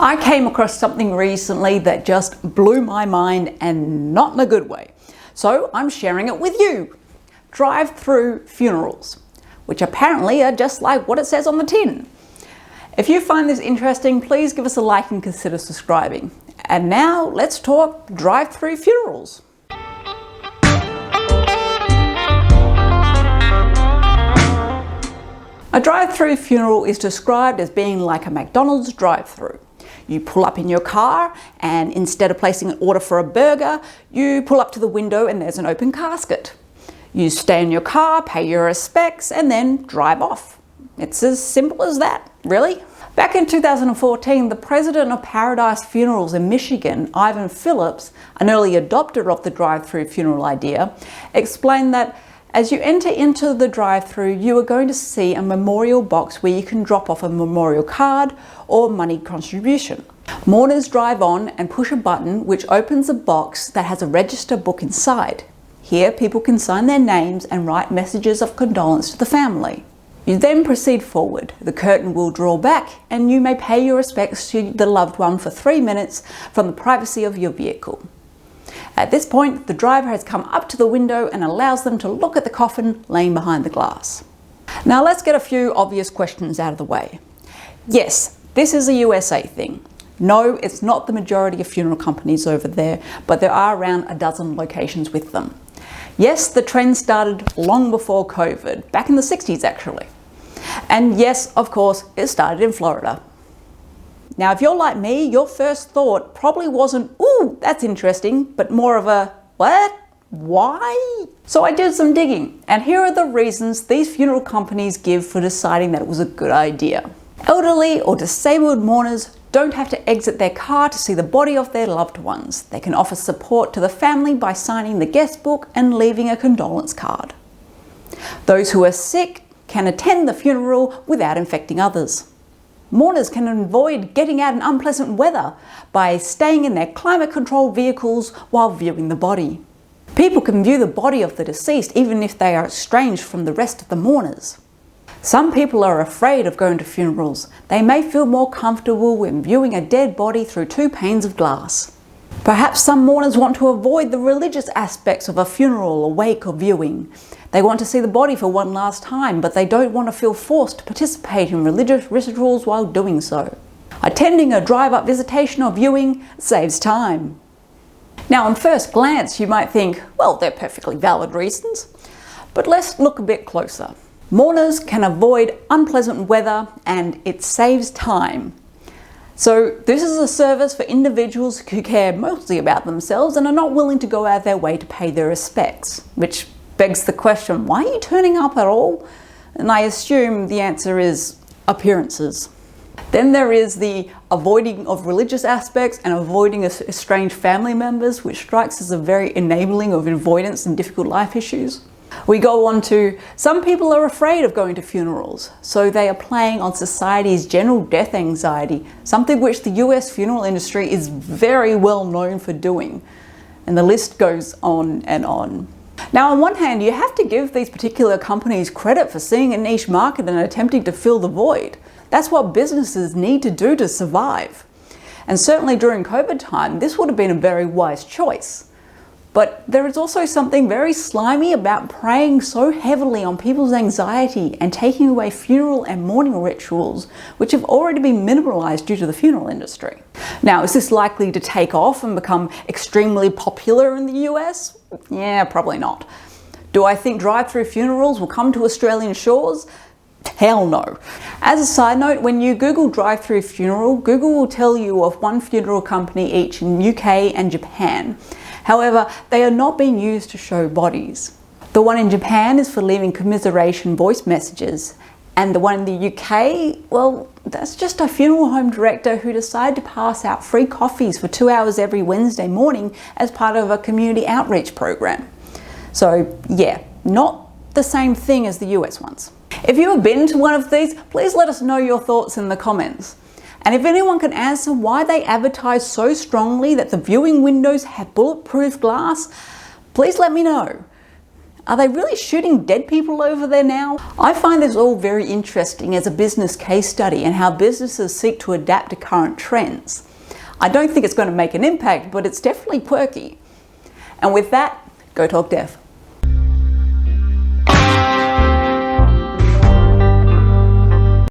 I came across something recently that just blew my mind, and not in a good way. So I'm sharing it with you. Drive-through funerals, which apparently are just like what it says on the tin. If you find this interesting, please give us a like and consider subscribing. And now let's talk drive-through funerals. A drive-through funeral is described as being like a McDonald's drive-through. You pull up in your car and instead of placing an order for a burger, you pull up to the window and there's an open casket. You stay in your car, pay your respects, and then drive off. It's as simple as that, really. Back in 2014, the president of Paradise Funerals in Michigan, Ivan Phillips, an early adopter of the drive-through funeral idea, explained that as you enter into the drive-through, you are going to see a memorial box where you can drop off a memorial card or money contribution. Mourners drive on and push a button which opens a box that has a register book inside. Here, people can sign their names and write messages of condolence to the family. You then proceed forward. The curtain will draw back and you may pay your respects to the loved one for 3 minutes from the privacy of your vehicle. At this point, the driver has come up to the window and allows them to look at the coffin laying behind the glass. Now let's get a few obvious questions out of the way. Yes, this is a USA thing. No, it's not the majority of funeral companies over there, but there are around a dozen locations with them. Yes, the trend started long before COVID, back in the 60s actually. And yes, of course, it started in Florida. Now, if you're like me, your first thought probably wasn't, ooh, that's interesting, but more of a, what? Why? So I did some digging, and here are the reasons these funeral companies give for deciding that it was a good idea. Elderly or disabled mourners don't have to exit their car to see the body of their loved ones. They can offer support to the family by signing the guest book and leaving a condolence card. Those who are sick can attend the funeral without infecting others. Mourners can avoid getting out in unpleasant weather by staying in their climate-controlled vehicles while viewing the body. People can view the body of the deceased even if they are estranged from the rest of the mourners. Some people are afraid of going to funerals. They may feel more comfortable when viewing a dead body through 2 panes of glass. Perhaps some mourners want to avoid the religious aspects of a funeral or wake or viewing. They want to see the body for one last time, but they don't want to feel forced to participate in religious rituals while doing so. Attending a drive-up visitation or viewing saves time. Now, on first glance, you might think, well, they're perfectly valid reasons. But let's look a bit closer. Mourners can avoid unpleasant weather and it saves time. So this is a service for individuals who care mostly about themselves and are not willing to go out of their way to pay their respects, which begs the question, why are you turning up at all? And I assume the answer is appearances. Then there is the avoiding of religious aspects and avoiding estranged family members, which strikes as a very enabling of avoidance in difficult life issues. We go on to, some people are afraid of going to funerals, so they are playing on society's general death anxiety, something which the US funeral industry is very well known for doing. And the list goes on and on. Now, on one hand, you have to give these particular companies credit for seeing a niche market and attempting to fill the void. That's what businesses need to do to survive. And certainly during COVID time, this would have been a very wise choice. But there is also something very slimy about preying so heavily on people's anxiety and taking away funeral and mourning rituals, which have already been minimalized due to the funeral industry. Now, is this likely to take off and become extremely popular in the US? Yeah, probably not. Do I think drive-through funerals will come to Australian shores? Hell no. As a side note, when you Google drive-through funeral, Google will tell you of one funeral company each in UK and Japan. However, they are not being used to show bodies. The one in Japan is for leaving commiseration voice messages, and the one in the UK, well, that's just a funeral home director who decided to pass out free coffees for 2 hours every Wednesday morning as part of a community outreach program. So yeah, not the same thing as the US ones. If you have been to one of these, please let us know your thoughts in the comments. And if anyone can answer why they advertise so strongly that the viewing windows have bulletproof glass, please let me know. Are they really shooting dead people over there now? I find this all very interesting as a business case study and how businesses seek to adapt to current trends. I don't think it's going to make an impact, but it's definitely quirky. And with that, go talk deaf.